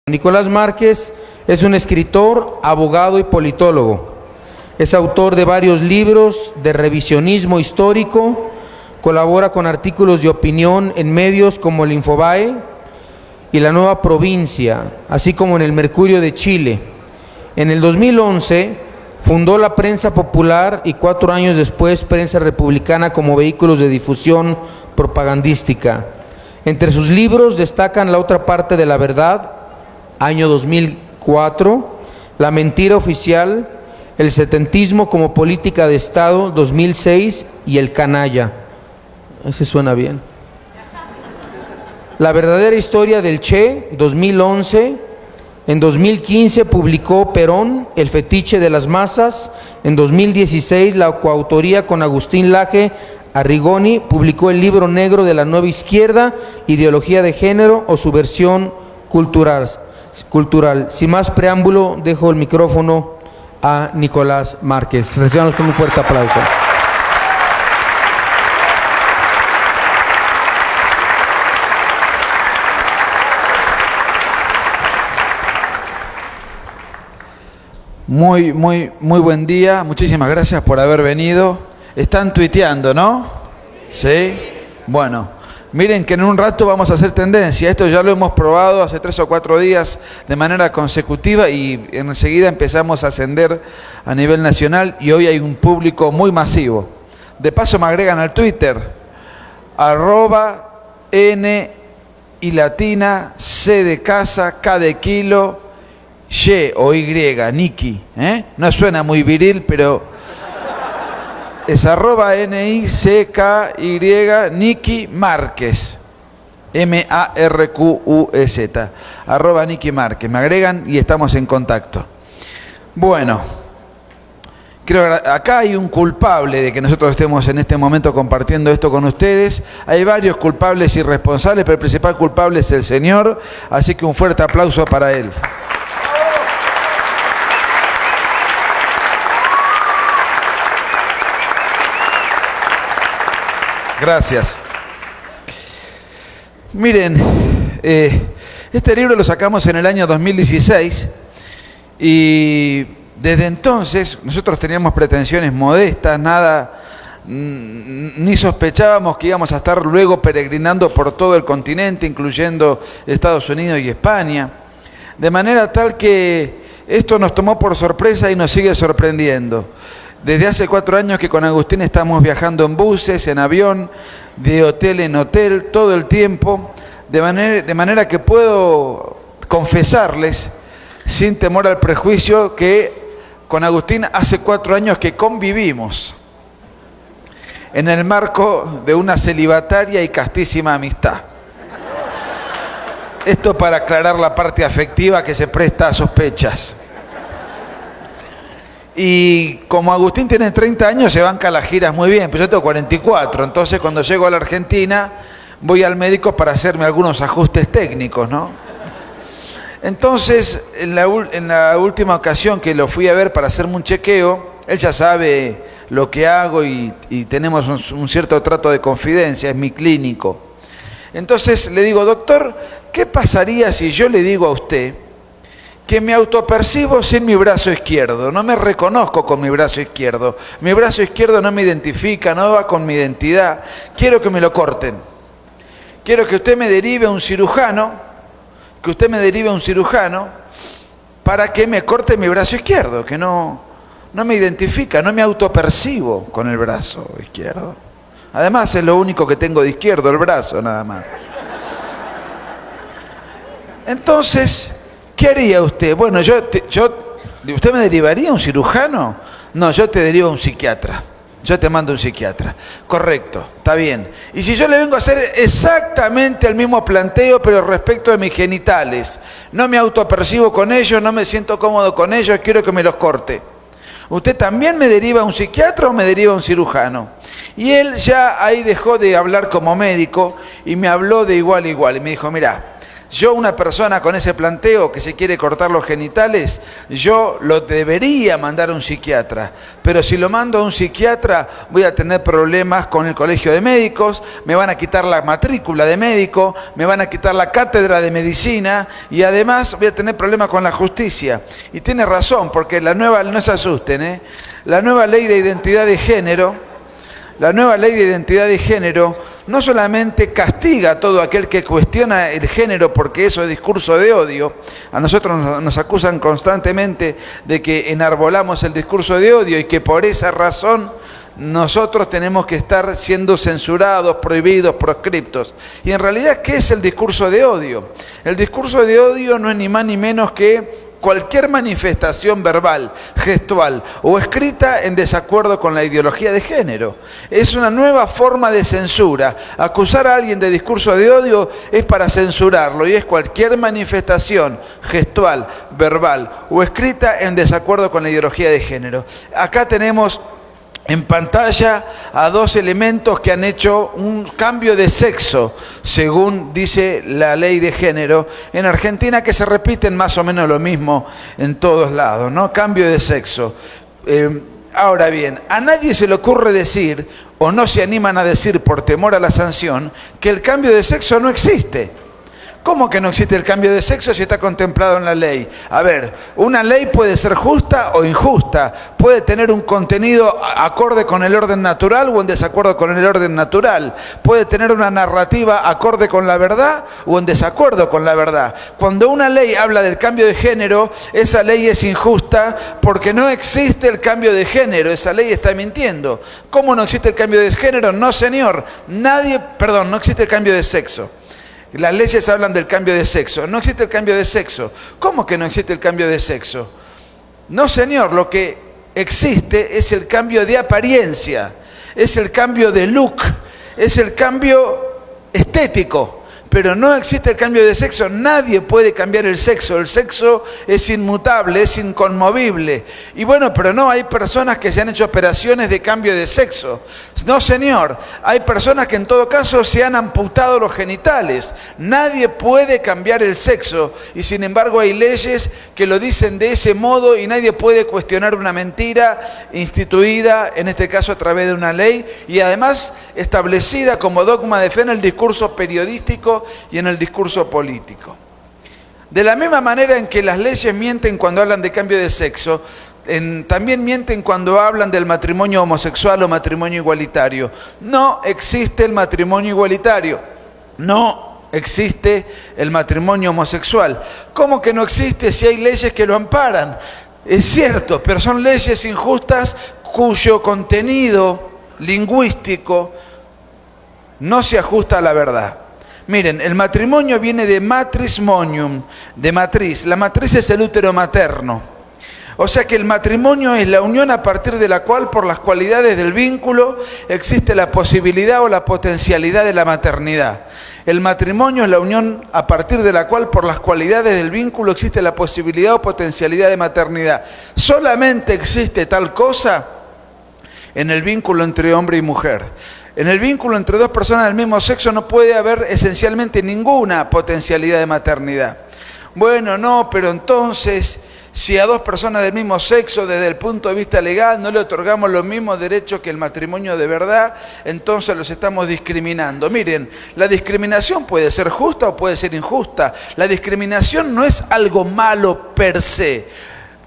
Nicolás Márquez es un escritor, abogado y politólogo. Es autor de varios libros de revisionismo histórico, colabora con artículos de opinión en medios como el Infobae y La Nueva Provincia, así como en el Mercurio de Chile. En el 2011 fundó la Prensa Popular y 4 años después Prensa Republicana como vehículos de difusión propagandística. Entre sus libros destacan La otra parte de la verdad, año 2004, La mentira oficial, El setentismo como política de Estado, 2006, y El canalla. Ese suena bien. La verdadera historia del Che, 2011. En 2015 publicó Perón, El fetiche de las masas. En 2016, la coautoría con Agustín Laje Arrigoni publicó el libro negro de la nueva izquierda, Ideología de género o subversión cultural. Sin más preámbulo, dejo el micrófono a Nicolás Márquez. Recibamos con un fuerte aplauso. Muy buen día. Muchísimas gracias por haber venido. Están tuiteando, ¿no? ¿Sí? Bueno. Miren que en un rato vamos a hacer tendencia. Esto ya lo hemos probado hace 3 o 4 días de manera consecutiva y enseguida empezamos a ascender a nivel nacional y hoy hay un público muy masivo. De paso me agregan al Twitter, @N y latina, C de casa, K de kilo, Y o Y, Niki. No suena muy viril, pero es @NICKY, Niki Márquez, MARQUZ, @Niki Márquez. Me agregan y estamos en contacto. Bueno, creo que acá hay un culpable de que nosotros estemos en este momento compartiendo esto con ustedes. Hay varios culpables y responsables, pero el principal culpable es el señor, así que un fuerte aplauso para él. Gracias. Miren, este libro lo sacamos en el año 2016 y desde entonces nosotros teníamos pretensiones modestas, ni sospechábamos que íbamos a estar luego peregrinando por todo el continente, incluyendo Estados Unidos y España, de manera tal que esto nos tomó por sorpresa y nos sigue sorprendiendo. Desde hace 4 años que con Agustín estamos viajando en buses, en avión, de hotel en hotel, todo el tiempo, de manera que puedo confesarles, sin temor al prejuicio, que con Agustín hace 4 años que convivimos en el marco de una celibataria y castísima amistad. Esto para aclarar la parte afectiva que se presta a sospechas. Y como Agustín tiene 30 años, se banca las giras muy bien, pero yo tengo 44, entonces cuando llego a la Argentina voy al médico para hacerme algunos ajustes técnicos, ¿no? Entonces, en la última ocasión que lo fui a ver para hacerme un chequeo, él ya sabe lo que hago y tenemos un cierto trato de confidencia, es mi clínico. Entonces le digo, doctor, ¿qué pasaría si yo le digo a usted que me autopercibo sin mi brazo izquierdo? No me reconozco con mi brazo izquierdo. Mi brazo izquierdo no me identifica, no va con mi identidad. Quiero que me lo corten. Quiero que usted me derive a un cirujano, para que me corte mi brazo izquierdo, que no me identifica, no me autopercibo con el brazo izquierdo. Además es lo único que tengo de izquierdo, el brazo nada más. Entonces, ¿qué haría usted? Bueno, ¿usted me derivaría a un cirujano? No, yo te derivo a un psiquiatra. Yo te mando a un psiquiatra. Correcto, está bien. Y si yo le vengo a hacer exactamente el mismo planteo, pero respecto de mis genitales, no me autopercibo con ellos, no me siento cómodo con ellos, quiero que me los corte. ¿Usted también me deriva a un psiquiatra o me deriva a un cirujano? Y él ya ahí dejó de hablar como médico y me habló de igual a igual. Y me dijo, mirá, Yo, una persona con ese planteo que se quiere cortar los genitales, yo lo debería mandar a un psiquiatra. Pero si lo mando a un psiquiatra, voy a tener problemas con el colegio de médicos, me van a quitar la matrícula de médico, me van a quitar la cátedra de medicina y además voy a tener problemas con la justicia. Y tiene razón, porque la nueva, no se asusten, la nueva ley de identidad de género, no solamente castiga a todo aquel que cuestiona el género porque eso es discurso de odio. A nosotros nos acusan constantemente de que enarbolamos el discurso de odio y que por esa razón nosotros tenemos que estar siendo censurados, prohibidos, proscriptos. Y en realidad, ¿qué es el discurso de odio? El discurso de odio no es ni más ni menos que cualquier manifestación verbal, gestual o escrita en desacuerdo con la ideología de género. Es una nueva forma de censura. Acusar a alguien de discurso de odio es para censurarlo y es cualquier manifestación gestual, verbal o escrita en desacuerdo con la ideología de género. Acá tenemos en pantalla a dos elementos que han hecho un cambio de sexo, según dice la ley de género en Argentina, que se repiten más o menos lo mismo en todos lados, ¿no? Cambio de sexo. Ahora bien, a nadie se le ocurre decir, o no se animan a decir por temor a la sanción, que el cambio de sexo no existe. ¿Cómo que no existe el cambio de sexo si está contemplado en la ley? A ver, una ley puede ser justa o injusta, puede tener un contenido acorde con el orden natural o en desacuerdo con el orden natural, puede tener una narrativa acorde con la verdad o en desacuerdo con la verdad. Cuando una ley habla del cambio de género, esa ley es injusta porque no existe el cambio de género, esa ley está mintiendo. ¿Cómo no existe el cambio de género? No, señor, no existe el cambio de sexo. Las leyes hablan del cambio de sexo. No existe el cambio de sexo. ¿Cómo que no existe el cambio de sexo? No, señor, lo que existe es el cambio de apariencia, es el cambio de look, es el cambio estético. Pero no existe el cambio de sexo, nadie puede cambiar el sexo es inmutable, es inconmovible. Y bueno, pero no, hay personas que se han hecho operaciones de cambio de sexo. No, señor, hay personas que en todo caso se han amputado los genitales. Nadie puede cambiar el sexo y sin embargo hay leyes que lo dicen de ese modo y nadie puede cuestionar una mentira instituida, en este caso a través de una ley y además establecida como dogma de fe en el discurso periodístico y en el discurso político. De la misma manera en que las leyes mienten cuando hablan de cambio de sexo, también mienten cuando hablan del matrimonio homosexual o matrimonio igualitario. No existe el matrimonio igualitario, no existe el matrimonio homosexual. ¿Cómo que no existe si hay leyes que lo amparan? Es cierto, pero son leyes injustas cuyo contenido lingüístico no se ajusta a la verdad. Miren, el matrimonio viene de matrimonium, de matriz. La matriz es el útero materno. O sea que el matrimonio es la unión a partir de la cual, por las cualidades del vínculo, existe la posibilidad o la potencialidad de la maternidad. El matrimonio es la unión a partir de la cual, por las cualidades del vínculo, existe la posibilidad o potencialidad de maternidad. Solamente existe tal cosa en el vínculo entre hombre y mujer. En el vínculo entre dos personas del mismo sexo no puede haber esencialmente ninguna potencialidad de maternidad. Bueno, no, pero entonces, si a dos personas del mismo sexo, desde el punto de vista legal, no le otorgamos los mismos derechos que el matrimonio de verdad, entonces los estamos discriminando. Miren, la discriminación puede ser justa o puede ser injusta. La discriminación no es algo malo per se.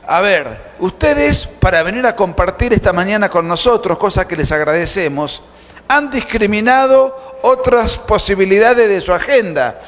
A ver, ustedes, para venir a compartir esta mañana con nosotros, cosa que les agradecemos, han discriminado otras posibilidades de su agenda.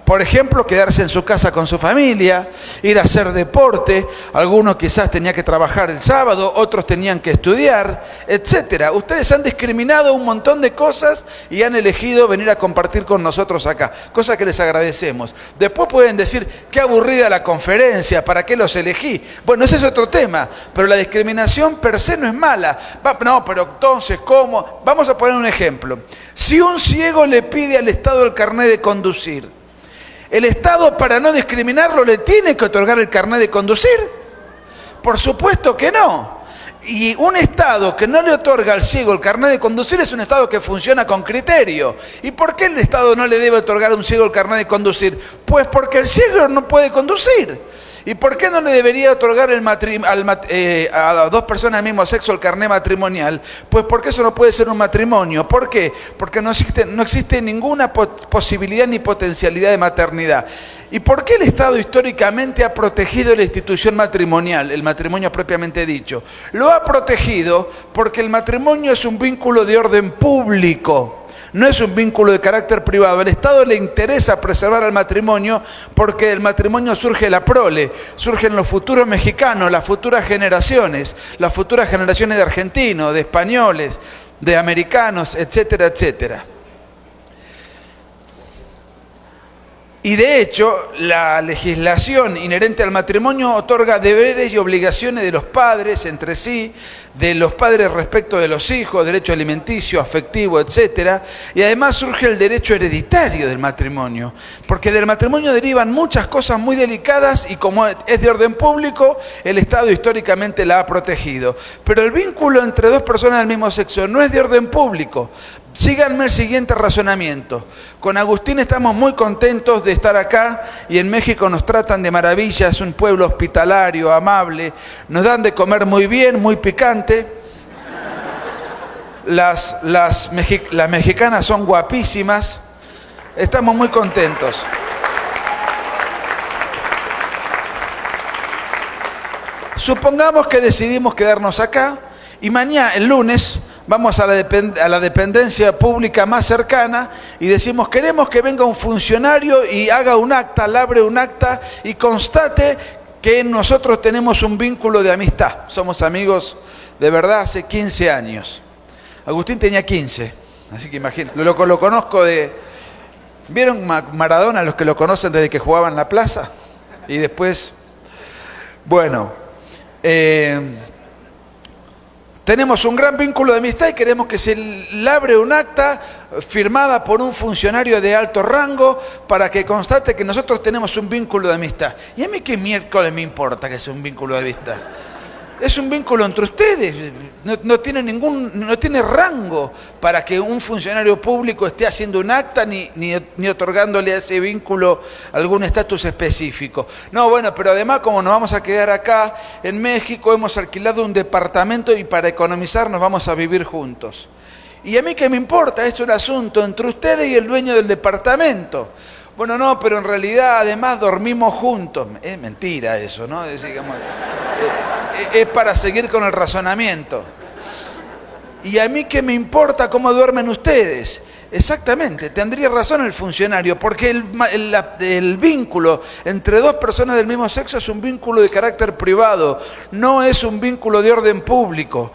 Por ejemplo, quedarse en su casa con su familia, ir a hacer deporte, algunos quizás tenían que trabajar el sábado, otros tenían que estudiar, etcétera. Ustedes han discriminado un montón de cosas y han elegido venir a compartir con nosotros acá, cosa que les agradecemos. Después pueden decir, qué aburrida la conferencia, ¿para qué los elegí? Bueno, ese es otro tema, pero la discriminación per se no es mala. No, pero entonces, ¿cómo? Vamos a poner un ejemplo. Si un ciego le pide al Estado el carnet de conducir, ¿el Estado, para no discriminarlo, le tiene que otorgar el carnet de conducir? Por supuesto que no. Y un Estado que no le otorga al ciego el carnet de conducir es un Estado que funciona con criterio. ¿Y por qué el Estado no le debe otorgar a un ciego el carnet de conducir? Pues porque el ciego no puede conducir. ¿Y por qué no le debería otorgar a dos personas del mismo sexo el carnet matrimonial? Pues porque eso no puede ser un matrimonio. ¿Por qué? Porque no existe ninguna posibilidad ni potencialidad de maternidad. ¿Y por qué el Estado históricamente ha protegido la institución matrimonial, el matrimonio propiamente dicho? Lo ha protegido porque el matrimonio es un vínculo de orden público. No es un vínculo de carácter privado. Al Estado le interesa preservar al matrimonio porque del matrimonio surge la prole, surgen los futuros mexicanos, las futuras generaciones de argentinos, de españoles, de americanos, etcétera, etcétera. Y de hecho, la legislación inherente al matrimonio otorga deberes y obligaciones de los padres entre sí, de los padres respecto de los hijos, derecho alimenticio, afectivo, etcétera. Y además surge el derecho hereditario del matrimonio, porque del matrimonio derivan muchas cosas muy delicadas y como es de orden público, el Estado históricamente la ha protegido. Pero el vínculo entre dos personas del mismo sexo no es de orden público. Síganme el siguiente razonamiento. Con Agustín estamos muy contentos de estar acá y en México nos tratan de maravilla, es un pueblo hospitalario, amable, nos dan de comer muy bien, muy picante. Las mexicanas son guapísimas, estamos muy contentos. Supongamos que decidimos quedarnos acá y mañana, el lunes, vamos a la dependencia pública más cercana y decimos, queremos que venga un funcionario y haga un acta, labre un acta y constate que nosotros tenemos un vínculo de amistad. Somos amigos de verdad hace 15 años. Agustín tenía 15, así que imagínate. Lo conozco de... ¿Vieron Maradona, los que lo conocen desde que jugaba en la plaza? Y después... Bueno... tenemos un gran vínculo de amistad y queremos que se labre un acta firmada por un funcionario de alto rango para que constate que nosotros tenemos un vínculo de amistad. ¿Y a mí qué miércoles me importa que sea un vínculo de amistad? Es un vínculo entre ustedes, no tiene rango para que un funcionario público esté haciendo un acta ni otorgándole a ese vínculo algún estatus específico. No, bueno, pero además como nos vamos a quedar acá en México, hemos alquilado un departamento y para economizar nos vamos a vivir juntos. ¿Y a mí qué me importa? Es un asunto entre ustedes y el dueño del departamento. Bueno, no, pero en realidad además dormimos juntos. Es mentira eso, ¿no? Es para seguir con el razonamiento. ¿Y a mí qué me importa cómo duermen ustedes? Exactamente, tendría razón el funcionario, porque el vínculo entre dos personas del mismo sexo es un vínculo de carácter privado, no es un vínculo de orden público.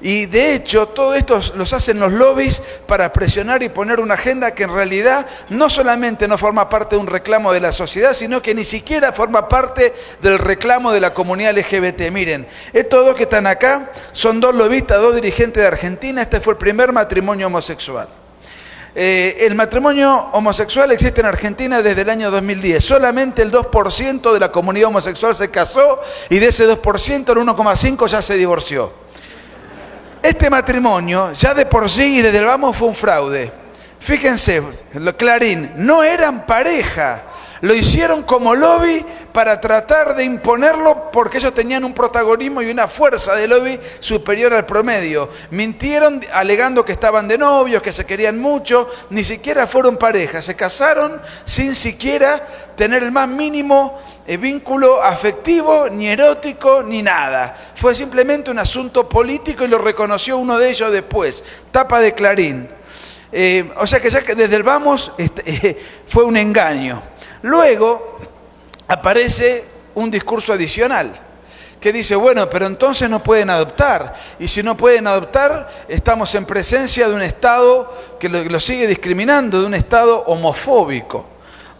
Y de hecho, todo esto los hacen los lobbies para presionar y poner una agenda que en realidad no solamente no forma parte de un reclamo de la sociedad, sino que ni siquiera forma parte del reclamo de la comunidad LGBT. Miren, estos dos que están acá son dos lobistas, dos dirigentes de Argentina. Este fue el primer matrimonio homosexual. El matrimonio homosexual existe en Argentina desde el año 2010. Solamente el 2% de la comunidad homosexual se casó y de ese 2%, el 1,5% ya se divorció. Este matrimonio, ya de por sí y desde el vamos, fue un fraude. Fíjense, Clarín, no eran pareja. Lo hicieron como lobby para tratar de imponerlo porque ellos tenían un protagonismo y una fuerza de lobby superior al promedio. Mintieron alegando que estaban de novios, que se querían mucho, ni siquiera fueron pareja. Se casaron sin siquiera tener el más mínimo vínculo afectivo, ni erótico, ni nada. Fue simplemente un asunto político y lo reconoció uno de ellos después. Tapa de Clarín. O sea que ya que desde el vamos fue un engaño. Luego aparece un discurso adicional que dice, bueno, pero entonces no pueden adoptar. Y si no pueden adoptar, estamos en presencia de un Estado que lo sigue discriminando, de un Estado homofóbico.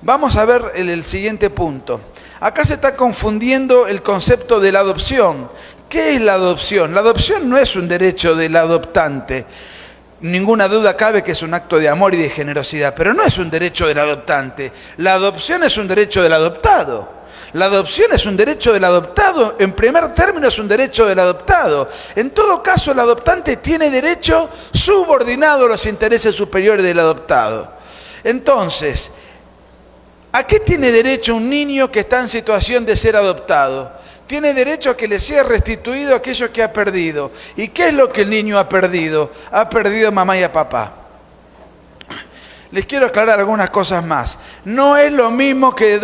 Vamos a ver el siguiente punto. Acá se está confundiendo el concepto de la adopción. ¿Qué es la adopción? La adopción no es un derecho del adoptante. Ninguna duda cabe que es un acto de amor y de generosidad, pero no es un derecho del adoptante. La adopción es un derecho del adoptado. La adopción es un derecho del adoptado, en primer término es un derecho del adoptado. En todo caso, el adoptante tiene derecho subordinado a los intereses superiores del adoptado. Entonces, ¿a qué tiene derecho un niño que está en situación de ser adoptado? Tiene derecho a que le sea restituido aquello que ha perdido. ¿Y qué es lo que el niño ha perdido? Ha perdido a mamá y a papá. Les quiero aclarar algunas cosas más. No es lo mismo que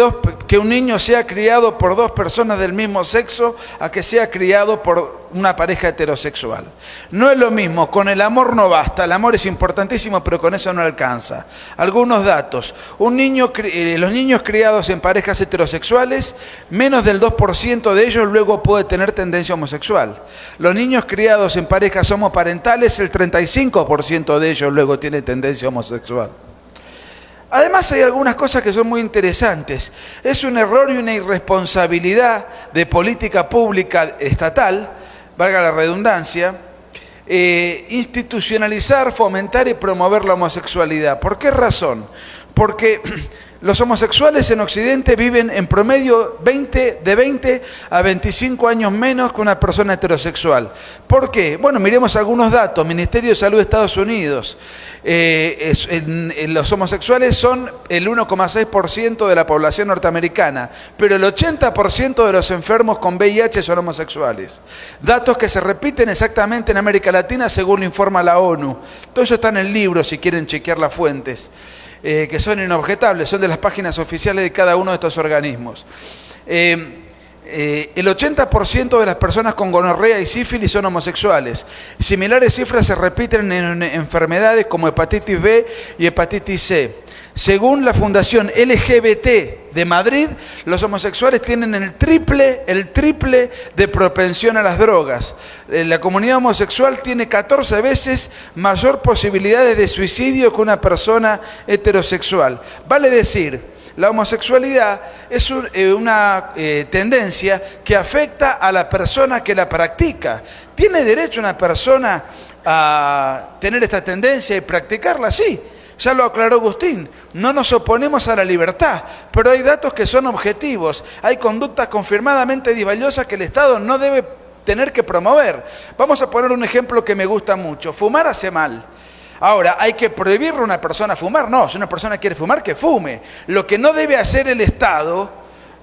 un niño sea criado por dos personas del mismo sexo a que sea criado por una pareja heterosexual. No es lo mismo, con el amor no basta, el amor es importantísimo, pero con eso no alcanza. Algunos datos. Los niños criados en parejas heterosexuales, menos del 2% de ellos luego puede tener tendencia homosexual. Los niños criados en parejas homoparentales, el 35% de ellos luego tiene tendencia homosexual. Además hay algunas cosas que son muy interesantes. Es un error y una irresponsabilidad de política pública estatal, valga la redundancia, institucionalizar, fomentar y promover la homosexualidad. ¿Por qué razón? Porque los homosexuales en Occidente viven en promedio de 20 a 25 años menos que una persona heterosexual. ¿Por qué? Bueno, miremos algunos datos. Ministerio de Salud de Estados Unidos. Los homosexuales son el 1,6% de la población norteamericana, pero el 80% de los enfermos con VIH son homosexuales. Datos que se repiten exactamente en América Latina según lo informa la ONU. Todo eso está en el libro si quieren chequear las fuentes. Que son inobjetables, son de las páginas oficiales de cada uno de estos organismos. El 80% de las personas con gonorrea y sífilis son homosexuales. Similares cifras se repiten en enfermedades como hepatitis B y hepatitis C. Según la Fundación LGBT de Madrid, los homosexuales tienen el triple de propensión a las drogas. La comunidad homosexual tiene 14 veces mayor posibilidades de suicidio que una persona heterosexual. Vale decir, la homosexualidad es una tendencia que afecta a la persona que la practica. ¿Tiene derecho una persona a tener esta tendencia y practicarla? Sí. Ya lo aclaró Agustín, no nos oponemos a la libertad, pero hay datos que son objetivos, hay conductas confirmadamente disvaliosas que el Estado no debe tener que promover. Vamos a poner un ejemplo que me gusta mucho, fumar hace mal. Ahora, ¿hay que prohibirle a una persona fumar? No, si una persona quiere fumar, que fume. Lo que no debe hacer el Estado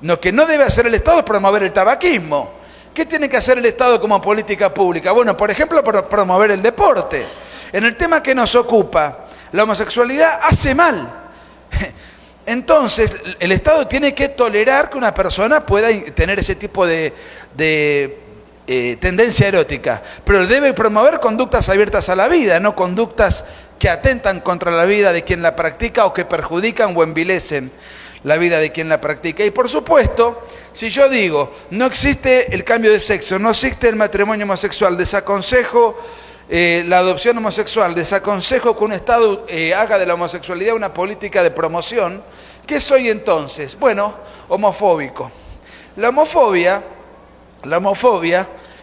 es promover el tabaquismo. ¿Qué tiene que hacer el Estado como política pública? Bueno, por ejemplo, promover el deporte. En el tema que nos ocupa, la homosexualidad hace mal. Entonces, el Estado tiene que tolerar que una persona pueda tener ese tipo de tendencia erótica, pero debe promover conductas abiertas a la vida, no conductas que atentan contra la vida de quien la practica o que perjudican o envilecen la vida de quien la practica. Y por supuesto, si yo digo, no existe el cambio de sexo, no existe el matrimonio homosexual, desaconsejo la adopción homosexual, desaconsejo que un Estado haga de la homosexualidad una política de promoción, ¿qué soy entonces? Bueno, homofóbico. La homofobia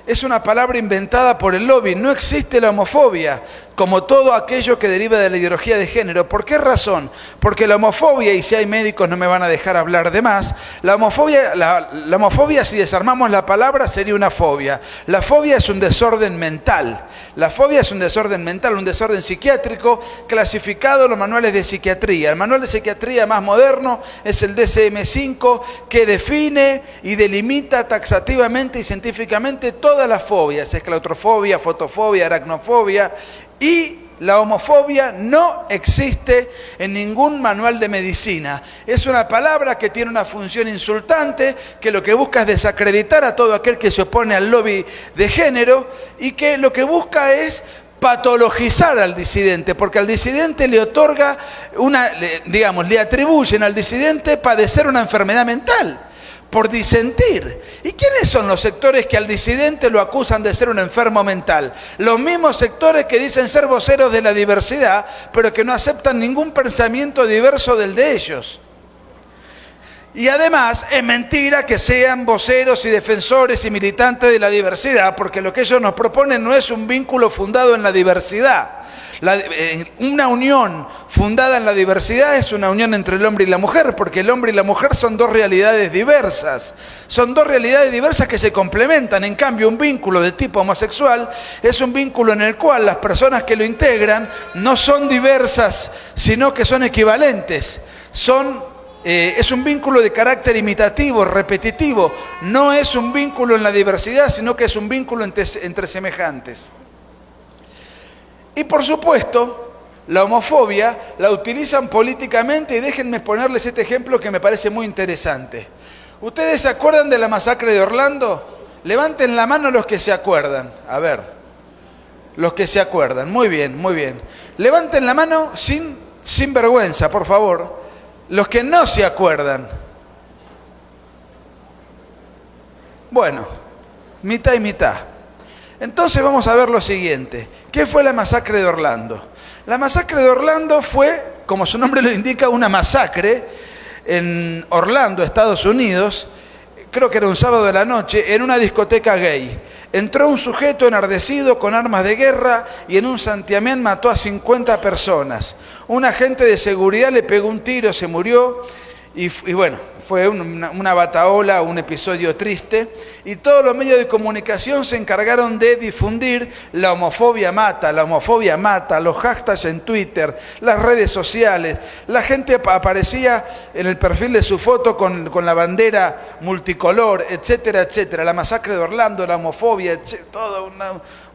es una palabra inventada por el lobby, no existe la homofobia, como todo aquello que deriva de la ideología de género. ¿Por qué razón? Porque la homofobia, y si hay médicos no me van a dejar hablar de más, la homofobia, si desarmamos la palabra, sería una fobia. La fobia es un desorden mental. La fobia es un desorden mental, un desorden psiquiátrico clasificado en los manuales de psiquiatría. El manual de psiquiatría más moderno es el DSM-5, que define y delimita taxativamente y científicamente todas las fobias, esclatrofobia, fotofobia, aracnofobia, y la homofobia no existe en ningún manual de medicina. Es una palabra que tiene una función insultante, que lo que busca es desacreditar a todo aquel que se opone al lobby de género y que lo que busca es patologizar al disidente, porque al disidente le otorga le atribuyen al disidente padecer una enfermedad mental por disentir. ¿Y quiénes son los sectores que al disidente lo acusan de ser un enfermo mental? Los mismos sectores que dicen ser voceros de la diversidad, pero que no aceptan ningún pensamiento diverso del de ellos. Y además es mentira que sean voceros y defensores y militantes de la diversidad, porque lo que ellos nos proponen no es un vínculo fundado en la diversidad. Una unión fundada en la diversidad es una unión entre el hombre y la mujer, porque el hombre y la mujer son dos realidades diversas. Son dos realidades diversas que se complementan. En cambio, un vínculo de tipo homosexual es un vínculo en el cual las personas que lo integran no son diversas, sino que son equivalentes. Es un vínculo de carácter imitativo, repetitivo. No es un vínculo en la diversidad, sino que es un vínculo entre semejantes. Y por supuesto, la homofobia la utilizan políticamente, y déjenme ponerles este ejemplo que me parece muy interesante. ¿Ustedes se acuerdan de la masacre de Orlando? Levanten la mano los que se acuerdan. A ver, los que se acuerdan. Muy bien, muy bien. Levanten la mano sin vergüenza, por favor. Los que no se acuerdan. Bueno, mitad y mitad. Entonces vamos a ver lo siguiente. ¿Qué fue la masacre de Orlando? La masacre de Orlando fue, como su nombre lo indica, una masacre en Orlando, Estados Unidos. Creo que era un sábado de la noche, en una discoteca gay. Entró un sujeto enardecido con armas de guerra y en un santiamén mató a 50 personas. Un agente de seguridad le pegó un tiro, se murió y bueno, fue una batahola, un episodio triste. Y todos los medios de comunicación se encargaron de difundir la homofobia mata, los hashtags en Twitter, las redes sociales. La gente aparecía en el perfil de su foto con la bandera multicolor, etcétera, etcétera. La masacre de Orlando, la homofobia, todo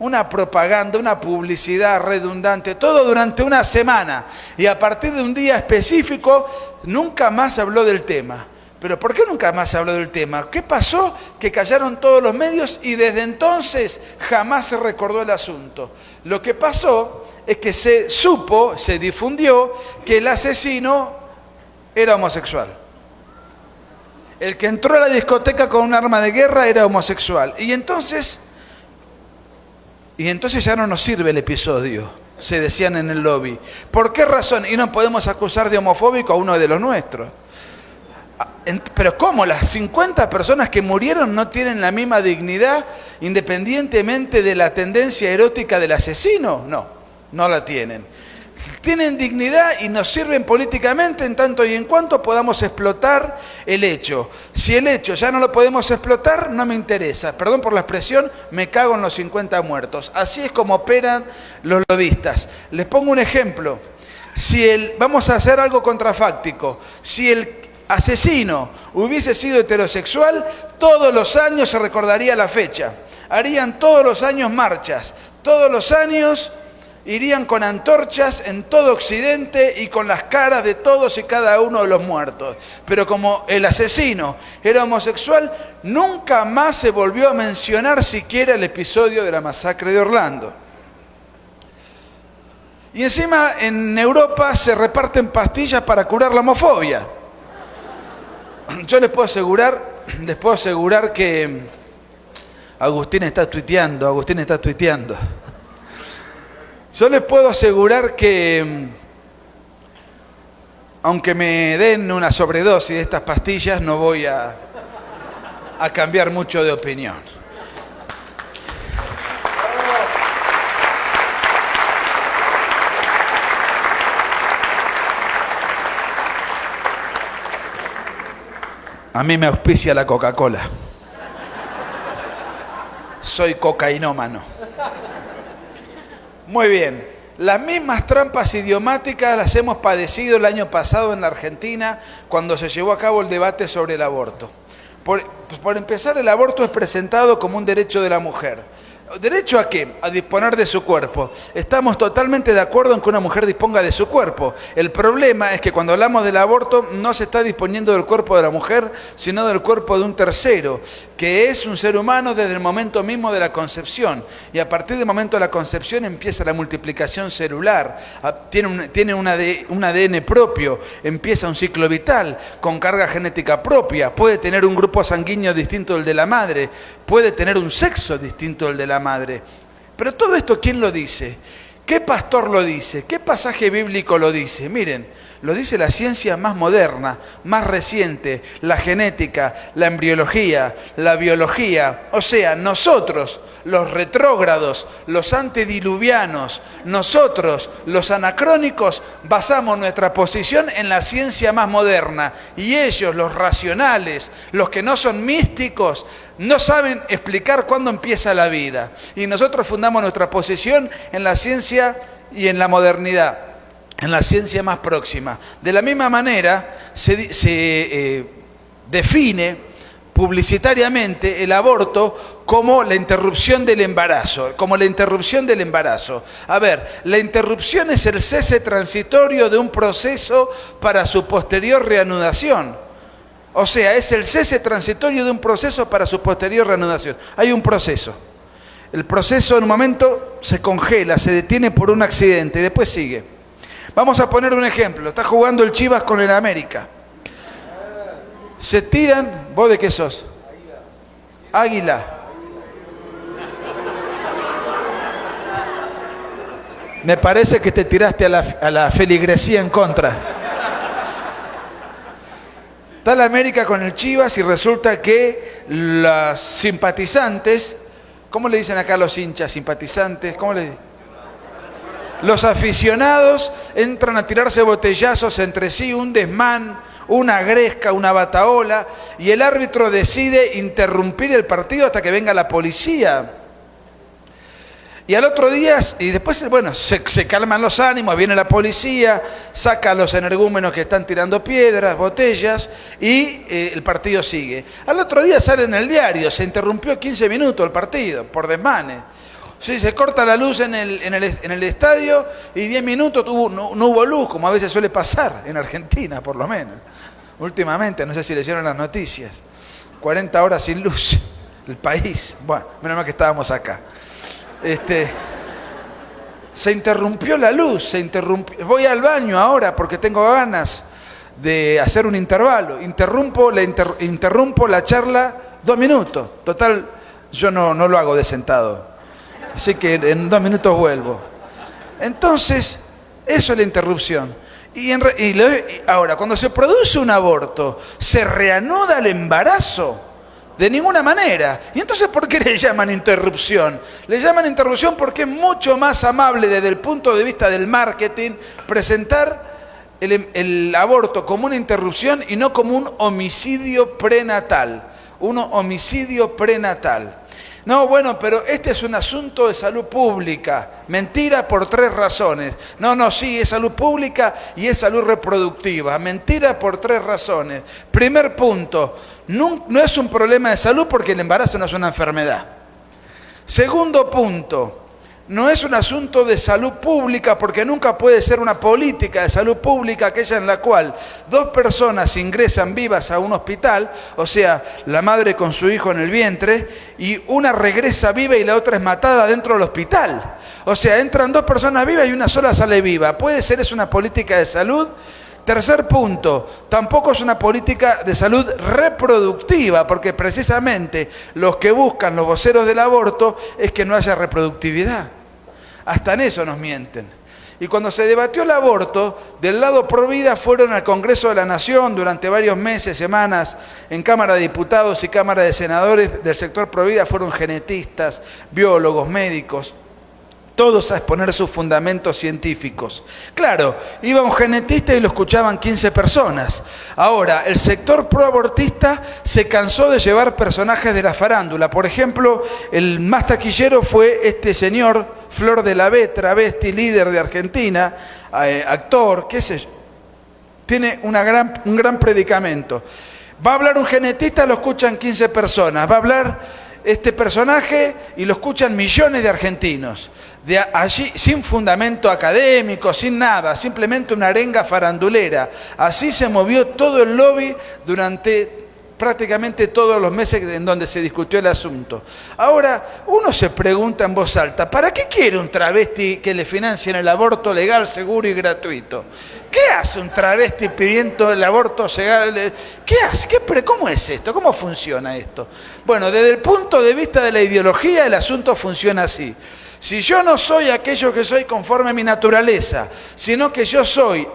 una propaganda, una publicidad redundante, todo durante una semana. Y a partir de un día específico, nunca más se habló del tema. ¿Pero por qué nunca más se habló del tema? ¿Qué pasó? Que callaron todos los medios y desde entonces jamás se recordó el asunto. Lo que pasó es que se difundió que el asesino era homosexual. El que entró a la discoteca con un arma de guerra era homosexual. Y entonces ya no nos sirve el episodio, se decían en el lobby. ¿Por qué razón? Y no podemos acusar de homofóbico a uno de los nuestros. Pero ¿cómo? ¿Las 50 personas que murieron no tienen la misma dignidad independientemente de la tendencia erótica del asesino? No la tienen. Tienen dignidad y nos sirven políticamente en tanto y en cuanto podamos explotar el hecho. Si el hecho ya no lo podemos explotar, no me interesa. Perdón por la expresión, me cago en los 50 muertos. Así es como operan los lobistas. Les pongo un ejemplo. Vamos a hacer algo contrafáctico. Si el asesino hubiese sido heterosexual, todos los años se recordaría la fecha. Harían todos los años marchas. Todos los años irían con antorchas en todo Occidente y con las caras de todos y cada uno de los muertos. Pero como el asesino era homosexual, nunca más se volvió a mencionar siquiera el episodio de la masacre de Orlando. Y encima en Europa se reparten pastillas para curar la homofobia. Yo les puedo asegurar que Agustín está tuiteando. Yo les puedo asegurar que, aunque me den una sobredosis de estas pastillas, no voy a cambiar mucho de opinión. A mí me auspicia la Coca-Cola. Soy cocainómano. Muy bien. Las mismas trampas idiomáticas las hemos padecido el año pasado en la Argentina cuando se llevó a cabo el debate sobre el aborto. Por empezar, el aborto es presentado como un derecho de la mujer. ¿Derecho a qué? A disponer de su cuerpo. Estamos totalmente de acuerdo en que una mujer disponga de su cuerpo. El problema es que cuando hablamos del aborto no se está disponiendo del cuerpo de la mujer, sino del cuerpo de un tercero, que es un ser humano desde el momento mismo de la concepción. Y a partir del momento de la concepción empieza la multiplicación celular, tiene un ADN propio, empieza un ciclo vital con carga genética propia, puede tener un grupo sanguíneo distinto del de la madre, puede tener un sexo distinto del de la madre. Pero todo esto, ¿quién lo dice? ¿Qué pastor lo dice? ¿Qué pasaje bíblico lo dice? Miren, lo dice la ciencia más moderna, más reciente, la genética, la embriología, la biología. O sea, nosotros, los retrógrados, los antediluvianos, nosotros, los anacrónicos, basamos nuestra posición en la ciencia más moderna. Y ellos, los racionales, los que no son místicos, no saben explicar cuándo empieza la vida. Y nosotros fundamos nuestra posición en la ciencia y en la modernidad, en la ciencia más próxima. De la misma manera se define publicitariamente el aborto como la interrupción del embarazo, A ver, la interrupción es el cese transitorio de un proceso para su posterior reanudación. O sea, es el cese transitorio de un proceso para su posterior reanudación. Hay un proceso. El proceso en un momento se congela, se detiene por un accidente y después sigue. Vamos a poner un ejemplo. Está jugando el Chivas con el América. Se tiran... ¿Vos de qué sos? Águila. Me parece que te tiraste a la feligresía en contra. Está la América con el Chivas y resulta que los simpatizantes... ¿Cómo le dicen acá a los hinchas? Simpatizantes, ¿cómo le dicen? Los aficionados entran a tirarse botellazos entre sí, un desmán, una gresca, una batahola, y el árbitro decide interrumpir el partido hasta que venga la policía. Y al otro día, y después, bueno, se calman los ánimos, viene la policía, saca a los energúmenos que están tirando piedras, botellas, y el partido sigue. Al otro día sale en el diario, se interrumpió 15 minutos el partido, por desmanes. Sí, se corta la luz en el estadio y 10 minutos no hubo luz, como a veces suele pasar en Argentina, por lo menos. Últimamente, no sé si leyeron las noticias, 40 horas sin luz, el país. Bueno, menos mal que estábamos acá. Se interrumpió la luz, voy al baño ahora porque tengo ganas de hacer un intervalo. Interrumpo la charla 2 minutos. Total, yo no lo hago de sentado. Así que en 2 minutos vuelvo. Entonces, eso es la interrupción. Ahora, cuando se produce un aborto, ¿se reanuda el embarazo? De ninguna manera. ¿Y entonces por qué le llaman interrupción? Le llaman interrupción porque es mucho más amable desde el punto de vista del marketing presentar el aborto como una interrupción y no como un homicidio prenatal. Un homicidio prenatal. No, bueno, pero este es un asunto de salud pública. Mentira por 3 razones. No, sí, es salud pública y es salud reproductiva. Mentira por 3 razones. Primer punto, no es un problema de salud porque el embarazo no es una enfermedad. Segundo punto, no es un asunto de salud pública porque nunca puede ser una política de salud pública aquella en la cual 2 personas ingresan vivas a un hospital, o sea, la madre con su hijo en el vientre, y una regresa viva y la otra es matada dentro del hospital. O sea, entran 2 personas vivas y una sola sale viva. ¿Puede ser eso una política de salud? Tercer punto, tampoco es una política de salud reproductiva, porque precisamente los que buscan los voceros del aborto es que no haya reproductividad. Hasta en eso nos mienten. Y cuando se debatió el aborto, del lado pro vida fueron al Congreso de la Nación durante varios meses, semanas, en Cámara de Diputados y Cámara de Senadores del sector pro vida fueron genetistas, biólogos, médicos, todos a exponer sus fundamentos científicos. Claro, iba un genetista y lo escuchaban 15 personas. Ahora, el sector proabortista se cansó de llevar personajes de la farándula. Por ejemplo, el más taquillero fue este señor, Flor de la B, travesti, líder de Argentina, actor, qué sé yo. Tiene un gran predicamento. Va a hablar un genetista, lo escuchan 15 personas. Va a hablar este personaje y lo escuchan millones de argentinos. De allí, sin fundamento académico, sin nada, simplemente una arenga farandulera. Así se movió todo el lobby durante prácticamente todos los meses en donde se discutió el asunto. Ahora, uno se pregunta en voz alta, ¿para qué quiere un travesti que le financien el aborto legal, seguro y gratuito? ¿qué hace un travesti pidiendo el aborto legal? ¿Qué hace? ¿Cómo es esto? ¿Cómo funciona esto? Bueno, desde el punto de vista de la ideología, el asunto funciona así. Si yo no soy aquello que soy conforme a mi naturaleza, sino que yo soy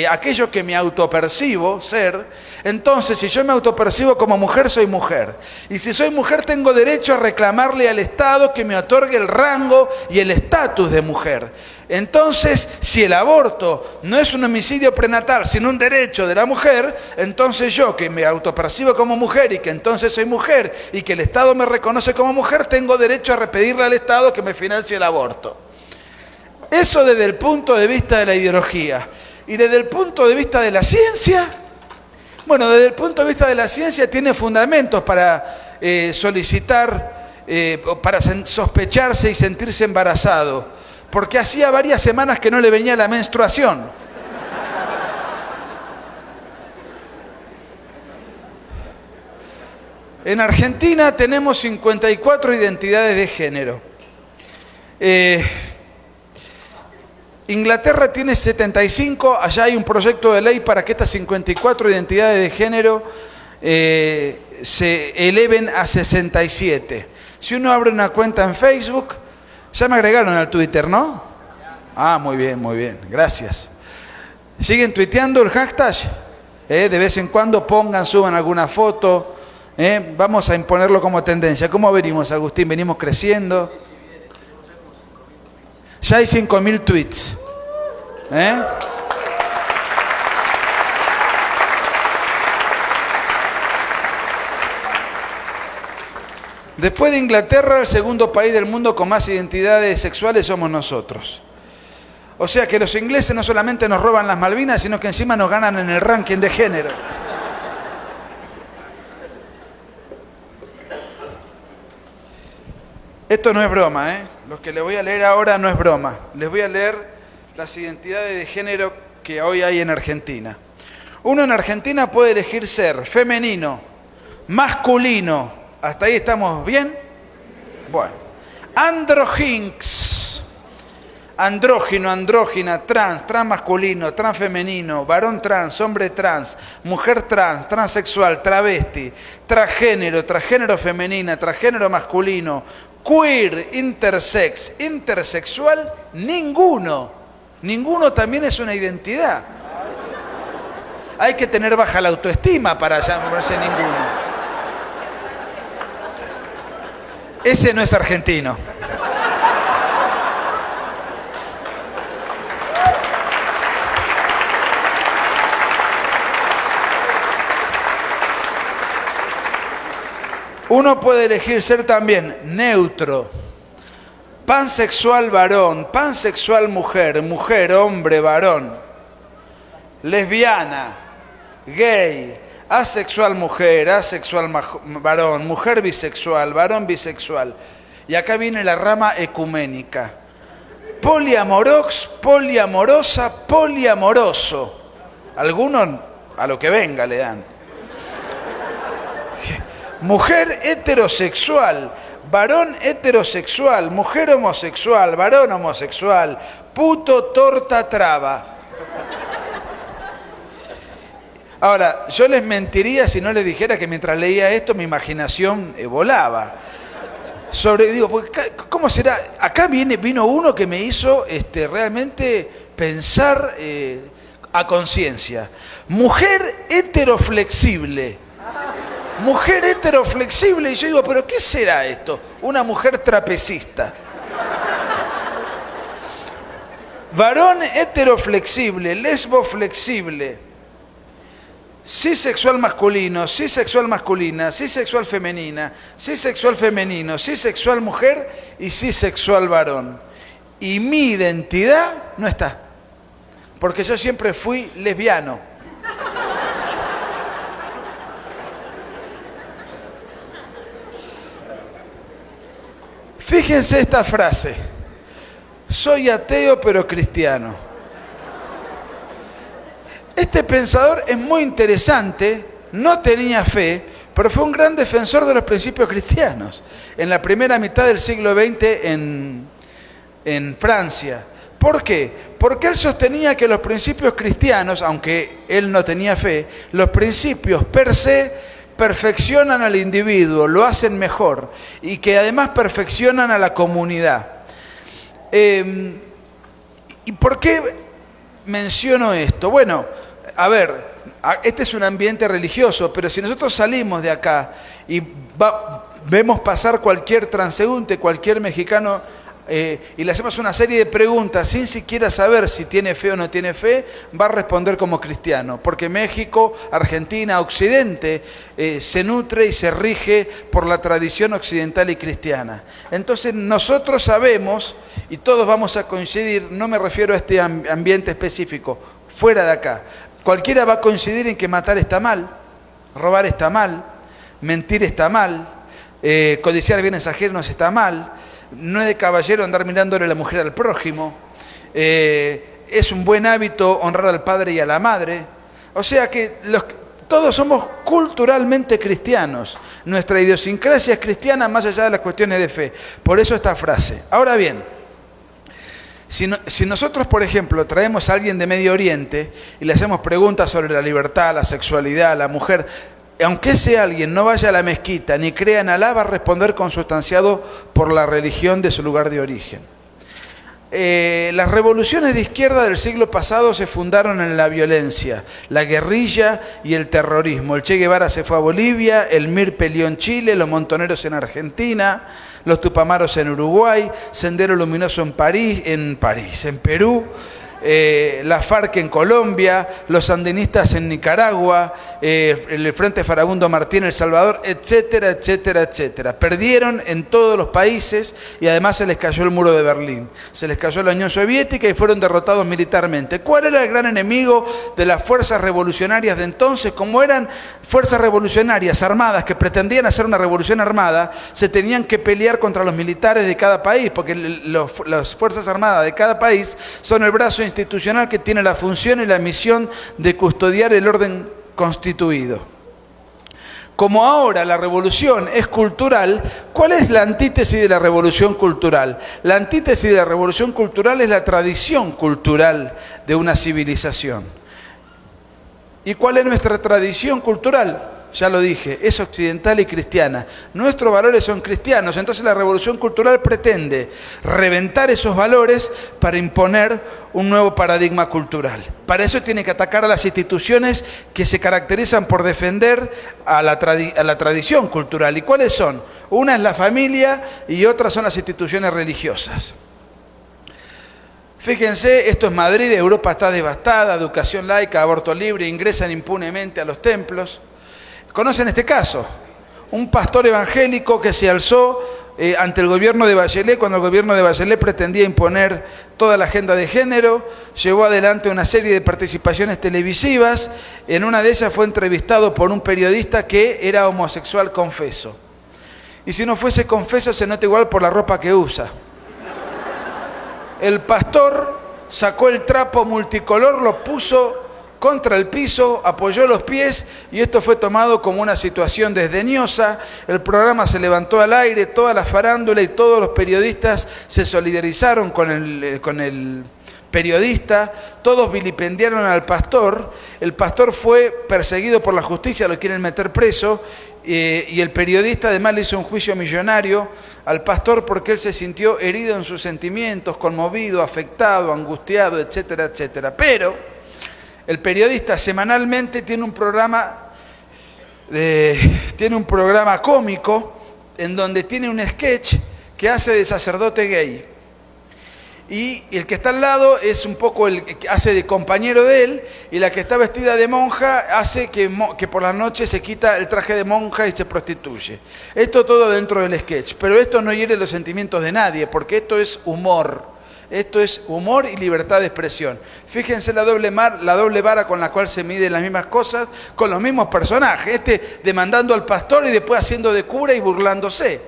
aquello que me autopercibo ser, entonces si yo me autopercibo como mujer, soy mujer. Y si soy mujer, tengo derecho a reclamarle al Estado que me otorgue el rango y el estatus de mujer. Entonces, si el aborto no es un homicidio prenatal, sino un derecho de la mujer, entonces yo, que me autopercibo como mujer y que entonces soy mujer y que el Estado me reconoce como mujer, tengo derecho a pedirle al Estado que me financie el aborto. Eso desde el punto de vista de la ideología. Y desde el punto de vista de la ciencia, bueno, desde el punto de vista de la ciencia tiene fundamentos para solicitar, para sospecharse y sentirse embarazado. Porque hacía varias semanas que no le venía la menstruación. En Argentina tenemos 54 identidades de género. Inglaterra tiene 75, allá hay un proyecto de ley para que estas 54 identidades de género se eleven a 67. Si uno abre una cuenta en Facebook, ya me agregaron al Twitter, ¿no? Ah, muy bien, gracias. ¿Siguen tuiteando el hashtag? De vez en cuando suban alguna foto. Vamos a imponerlo como tendencia. ¿Cómo venimos, Agustín? ¿Venimos creciendo? Ya hay 5.000 tweets. Después de Inglaterra, el segundo país del mundo con más identidades sexuales somos nosotros. O sea que los ingleses no solamente nos roban las Malvinas, sino que encima nos ganan en el ranking de género. Esto no es broma, ¿eh? Lo que les voy a leer ahora no es broma. Les voy a leer las identidades de género que hoy hay en Argentina. Uno en Argentina puede elegir ser femenino, masculino. ¿Hasta ahí estamos bien? Bueno. Androginx. Andrógino, andrógina, trans, transmasculino, transfemenino, varón trans, hombre trans, mujer trans, transexual, travesti, transgénero, transgénero femenina, transgénero masculino, queer, intersex, intersexual, ninguno. Ninguno también es una identidad. Hay que tener baja la autoestima para llamarse ninguno. Ese no es argentino. Uno puede elegir ser también neutro, pansexual varón, pansexual mujer, mujer, hombre, varón, lesbiana, gay, asexual mujer, asexual varón, mujer bisexual, varón bisexual. Y acá viene la rama ecuménica. Poliamorox, poliamorosa, poliamoroso. Algunos a lo que venga le dan. Mujer heterosexual, varón heterosexual, mujer homosexual, varón homosexual, puto, torta, traba. Ahora, yo les mentiría si no les dijera que mientras leía esto mi imaginación volaba. ¿Cómo será? Acá vino uno que me hizo realmente pensar a conciencia. Mujer heteroflexible. Mujer heteroflexible, y yo digo, ¿pero qué será esto? Una mujer trapecista. Varón heteroflexible, lesbo flexible, cisexual masculino, cisexual masculina, cisexual femenina, cisexual femenino, cisexual mujer y cisexual varón. Y mi identidad no está, porque yo siempre fui lesbiano. Fíjense esta frase, soy ateo pero cristiano. Este pensador es muy interesante, no tenía fe, pero fue un gran defensor de los principios cristianos. En la primera mitad del siglo XX en Francia, ¿Por qué? Porque él sostenía que los principios cristianos, aunque él no tenía fe, los principios per se perfeccionan al individuo, lo hacen mejor y que además perfeccionan a la comunidad. ¿Y por qué menciono esto? Bueno, a ver, este es un ambiente religioso, pero si nosotros salimos de acá y vemos pasar cualquier transeúnte, cualquier mexicano, y le hacemos una serie de preguntas sin siquiera saber si tiene fe o no tiene fe, va a responder como cristiano, porque México, Argentina, Occidente, se nutre y se rige por la tradición occidental y cristiana. Entonces nosotros sabemos, y todos vamos a coincidir, no me refiero a este ambiente específico, fuera de acá, cualquiera va a coincidir en que matar está mal, robar está mal, mentir está mal, codiciar bienes ajenos está mal, no es de caballero andar mirándole la mujer al prójimo, es un buen hábito honrar al padre y a la madre. O sea que todos somos culturalmente cristianos, nuestra idiosincrasia es cristiana más allá de las cuestiones de fe. Por eso esta frase. Ahora bien, si nosotros, por ejemplo, traemos a alguien de Medio Oriente y le hacemos preguntas sobre la libertad, la sexualidad, la mujer, aunque ese alguien no vaya a la mezquita ni crea en Alá, va a responder consustanciado por la religión de su lugar de origen. Las revoluciones de izquierda del siglo pasado se fundaron en la violencia, la guerrilla y el terrorismo. El Che Guevara se fue a Bolivia, el MIR peleó en Chile, los montoneros en Argentina, los tupamaros en Uruguay, Sendero Luminoso en Perú, la FARC en Colombia, los sandinistas en Nicaragua, el Frente Farabundo Martí en El Salvador, etcétera, etcétera, etcétera. Perdieron en todos los países y además se les cayó el muro de Berlín, se les cayó la Unión Soviética y fueron derrotados militarmente. ¿Cuál era el gran enemigo de las fuerzas revolucionarias de entonces? Como eran fuerzas revolucionarias armadas que pretendían hacer una revolución armada, se tenían que pelear contra los militares de cada país, porque las fuerzas armadas de cada país son el brazo institucional que tiene la función y la misión de custodiar el orden constituido. Como ahora la revolución es cultural, ¿cuál es la antítesis de la revolución cultural? La antítesis de la revolución cultural es la tradición cultural de una civilización. ¿Y cuál es nuestra tradición cultural? Ya lo dije, es occidental y cristiana. Nuestros valores son cristianos, entonces la revolución cultural pretende reventar esos valores para imponer un nuevo paradigma cultural. Para eso tiene que atacar a las instituciones que se caracterizan por defender a la tradición cultural. ¿Y cuáles son? Una es la familia y otra son las instituciones religiosas. Fíjense, esto es Madrid, Europa está devastada, educación laica, aborto libre, ingresan impunemente a los templos. ¿Conocen este caso? Un pastor evangélico que se alzó ante el gobierno de Bachelet, cuando el gobierno de Bachelet pretendía imponer toda la agenda de género, llevó adelante una serie de participaciones televisivas, en una de ellas fue entrevistado por un periodista que era homosexual confeso. Y si no fuese confeso, se nota igual por la ropa que usa. El pastor sacó el trapo multicolor, lo puso contra el piso, apoyó los pies y esto fue tomado como una situación desdeñosa. El programa se levantó al aire, toda la farándula y todos los periodistas se solidarizaron con el periodista, todos vilipendiaron al pastor. El pastor fue perseguido por la justicia, lo quieren meter preso, y el periodista además le hizo un juicio millonario al pastor porque él se sintió herido en sus sentimientos, conmovido, afectado, angustiado, etcétera, etcétera. Pero el periodista semanalmente tiene un programa cómico en donde tiene un sketch que hace de sacerdote gay. Y el que está al lado es un poco el que hace de compañero de él, y la que está vestida de monja hace que por la noche se quita el traje de monja y se prostituye. Esto todo dentro del sketch, pero esto no hiere los sentimientos de nadie, porque esto es humor. Esto es humor y libertad de expresión. Fíjense la doble vara con la cual se miden las mismas cosas, con los mismos personajes. Demandando al pastor y después haciendo de cura y burlándose.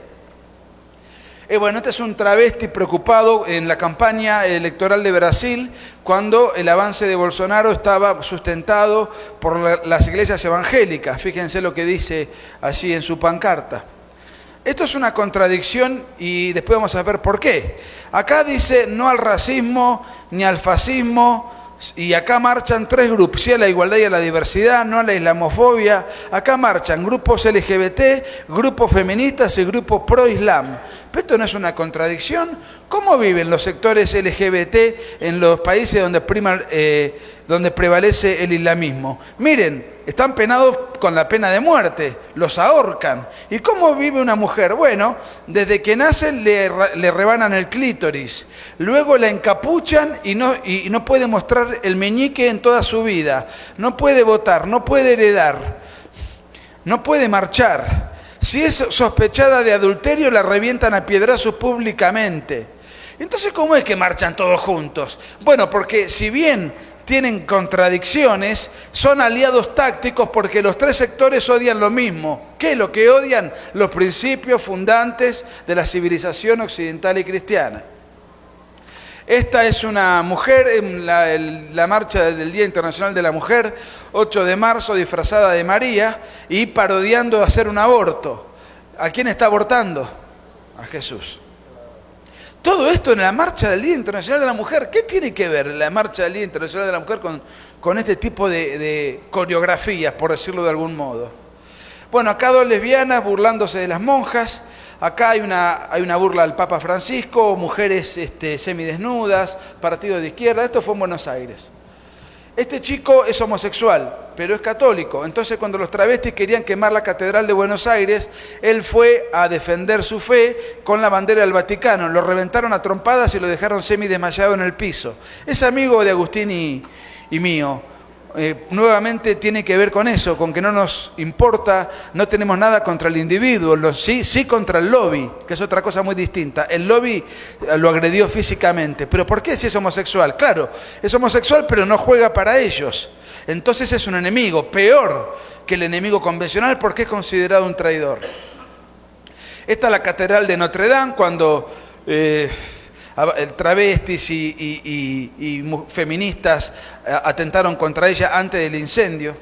Bueno, este es un travesti preocupado en la campaña electoral de Brasil, cuando el avance de Bolsonaro estaba sustentado por las iglesias evangélicas. Fíjense lo que dice allí en su pancarta. Esto es una contradicción y después vamos a ver por qué. Acá dice no al racismo ni al fascismo, y acá marchan tres grupos, sí a la igualdad y a la diversidad, no a la islamofobia. Acá marchan grupos LGBT, grupos feministas y grupos pro-islam. ¿Pero esto no es una contradicción? ¿Cómo viven los sectores LGBT en los países donde prevalece el islamismo? Miren, están penados con la pena de muerte, los ahorcan. ¿Y cómo vive una mujer? Bueno, desde que nace le rebanan el clítoris, luego la encapuchan y no puede mostrar el meñique en toda su vida, no puede votar, no puede heredar, no puede marchar. Si es sospechada de adulterio, la revientan a piedrazos públicamente. Entonces, ¿cómo es que marchan todos juntos? Bueno, porque si bien tienen contradicciones, son aliados tácticos porque los tres sectores odian lo mismo. ¿Qué es lo que odian? Los principios fundantes de la civilización occidental y cristiana. Esta es una mujer en la marcha del Día Internacional de la Mujer, 8 de marzo, disfrazada de María y parodiando hacer un aborto. ¿A quién está abortando? A Jesús. Todo esto en la marcha del Día Internacional de la Mujer. ¿Qué tiene que ver la marcha del Día Internacional de la Mujer con este tipo de coreografías, por decirlo de algún modo? Bueno, acá dos lesbianas burlándose de las monjas. Acá hay una burla al Papa Francisco, mujeres semidesnudas, partido de izquierda. Esto fue en Buenos Aires. Este chico es homosexual, pero es católico. Entonces, cuando los travestis querían quemar la Catedral de Buenos Aires, él fue a defender su fe con la bandera del Vaticano. Lo reventaron a trompadas y lo dejaron semidesmayado en el piso. Es amigo de Agustín y mío. Nuevamente tiene que ver con eso, con que no nos importa, no tenemos nada contra el individuo, sí contra el lobby, que es otra cosa muy distinta. El lobby lo agredió físicamente, pero ¿por qué si es homosexual? Claro, es homosexual pero no juega para ellos, entonces es un enemigo, peor que el enemigo convencional porque es considerado un traidor. Esta es la Catedral de Notre Dame, cuando travestis y feministas atentaron contra ella antes del incendio.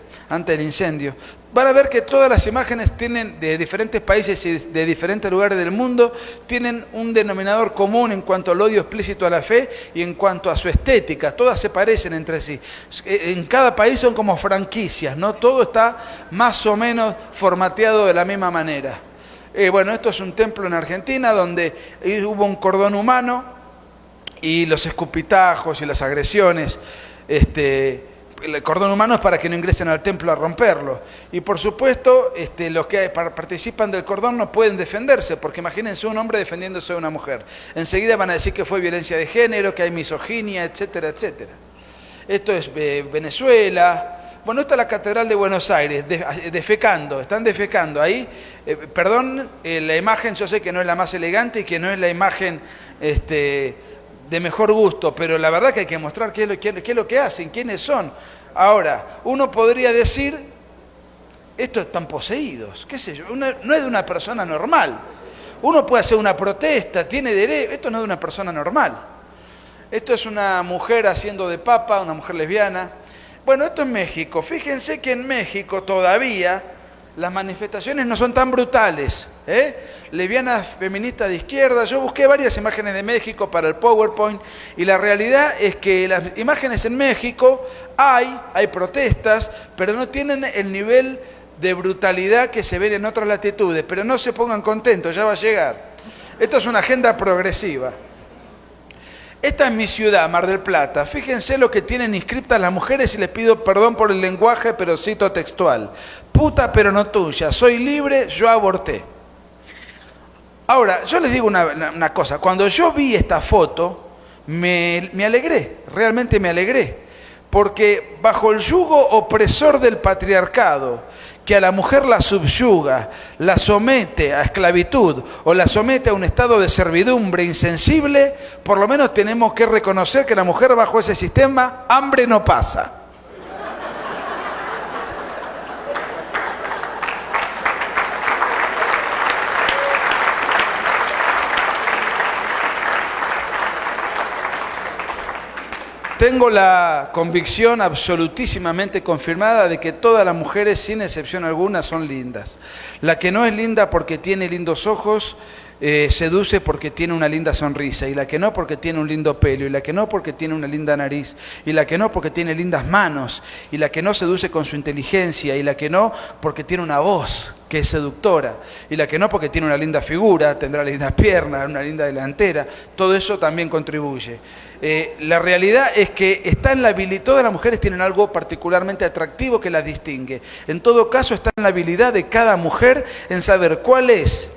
Van a ver que todas las imágenes tienen de diferentes países y de diferentes lugares del mundo, tienen un denominador común en cuanto al odio explícito a la fe y en cuanto a su estética. Todas se parecen entre sí. En cada país son como franquicias, ¿no? Todo está más o menos formateado de la misma manera. Bueno, esto es un templo en Argentina donde hubo un cordón humano y los escupitajos y las agresiones. El cordón humano es para que no ingresen al templo a romperlo. Y por supuesto, los que participan del cordón no pueden defenderse, porque imagínense un hombre defendiéndose de una mujer. Enseguida van a decir que fue violencia de género, que hay misoginia, etcétera, etcétera. Esto es Venezuela. Bueno, esta es la Catedral de Buenos Aires, están defecando ahí. Perdón, la imagen yo sé que no es la más elegante y que no es la imagen de mejor gusto, pero la verdad que hay que mostrar qué es lo que hacen, quiénes son. Ahora, uno podría decir, estos están poseídos, qué sé yo, no es de una persona normal. Uno puede hacer una protesta, tiene derecho, esto no es de una persona normal. Esto es una mujer haciendo de papa, una mujer lesbiana. Bueno, esto es México. Fíjense que en México todavía las manifestaciones no son tan brutales, lesbianas feministas de izquierda. Yo busqué varias imágenes de México para el PowerPoint y la realidad es que las imágenes en México hay protestas, pero no tienen el nivel de brutalidad que se ven en otras latitudes. Pero no se pongan contentos, ya va a llegar. Esto es una agenda progresiva. Esta es mi ciudad, Mar del Plata. Fíjense lo que tienen inscriptas las mujeres y les pido perdón por el lenguaje, pero cito textual. Puta pero no tuya, soy libre, yo aborté. Ahora, yo les digo una cosa. Cuando yo vi esta foto, me alegré, realmente me alegré. Porque bajo el yugo opresor del patriarcado, que a la mujer la subyuga, la somete a esclavitud o la somete a un estado de servidumbre insensible, por lo menos tenemos que reconocer que la mujer bajo ese sistema hambre no pasa. Tengo la convicción absolutísimamente confirmada de que todas las mujeres, sin excepción alguna, son lindas. La que no es linda porque tiene lindos ojos, seduce porque tiene una linda sonrisa, y la que no porque tiene un lindo pelo, y la que no porque tiene una linda nariz, y la que no porque tiene lindas manos, y la que no seduce con su inteligencia, y la que no porque tiene una voz que es seductora, y la que no porque tiene una linda figura, tendrá lindas piernas, una linda delantera. Todo eso también contribuye. La realidad es que está en la habilidad, todas las mujeres tienen algo particularmente atractivo que las distingue. En todo caso, está en la habilidad de cada mujer en saber cuál es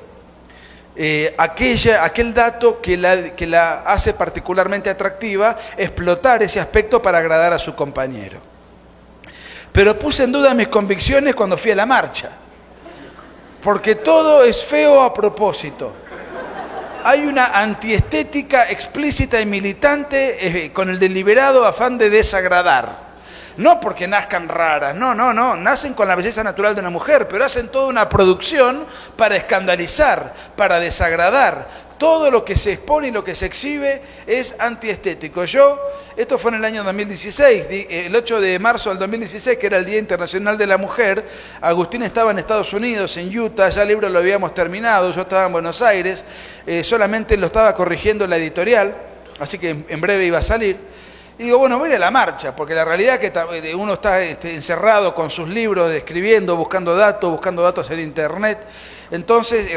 aquel dato que la hace particularmente atractiva, explotar ese aspecto para agradar a su compañero. Pero puse en duda mis convicciones cuando fui a la marcha, porque todo es feo a propósito. Hay una antiestética explícita y militante con el deliberado afán de desagradar. No porque nazcan raras, no, nacen con la belleza natural de una mujer, pero hacen toda una producción para escandalizar, para desagradar. Todo lo que se expone y lo que se exhibe es antiestético. Esto fue en el año 2016, el 8 de marzo del 2016, que era el Día Internacional de la Mujer. Agustín estaba en Estados Unidos, en Utah, ya el libro lo habíamos terminado, yo estaba en Buenos Aires, solamente lo estaba corrigiendo la editorial, así que en breve iba a salir. Y digo, bueno, voy a ir a la marcha, porque la realidad es que uno está encerrado con sus libros, escribiendo, buscando datos en internet, entonces,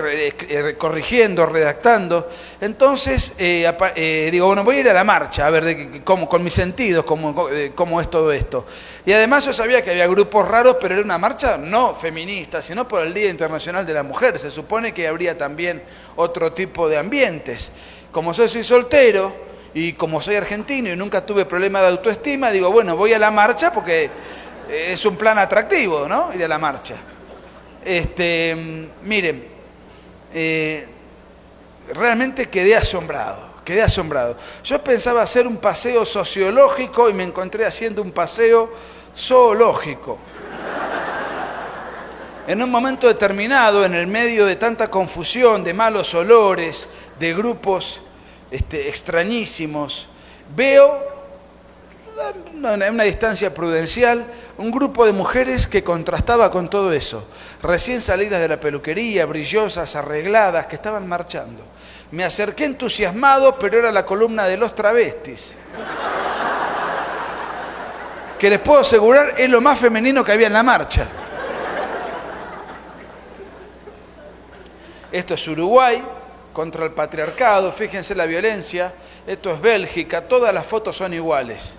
corrigiendo, redactando. Entonces, digo, bueno, voy a ir a la marcha, a ver con mis sentidos, cómo es todo esto. Y además yo sabía que había grupos raros, pero era una marcha no feminista, sino por el Día Internacional de la Mujer. Se supone que habría también otro tipo de ambientes. Como yo soy soltero, y como soy argentino y nunca tuve problema de autoestima, digo, bueno, voy a la marcha porque es un plan atractivo, ¿no? Ir a la marcha. Miren, realmente quedé asombrado. Yo pensaba hacer un paseo sociológico y me encontré haciendo un paseo zoológico. En un momento determinado, en el medio de tanta confusión, de malos olores, de grupos extrañísimos, veo a una distancia prudencial un grupo de mujeres que contrastaba con todo eso, recién salidas de la peluquería, brillosas, arregladas, que estaban marchando. Me acerqué entusiasmado, pero era la columna de los travestis, que les puedo asegurar es lo más femenino que había en la marcha. Esto es Uruguay contra el patriarcado, fíjense la violencia. Esto es Bélgica, todas las fotos son iguales.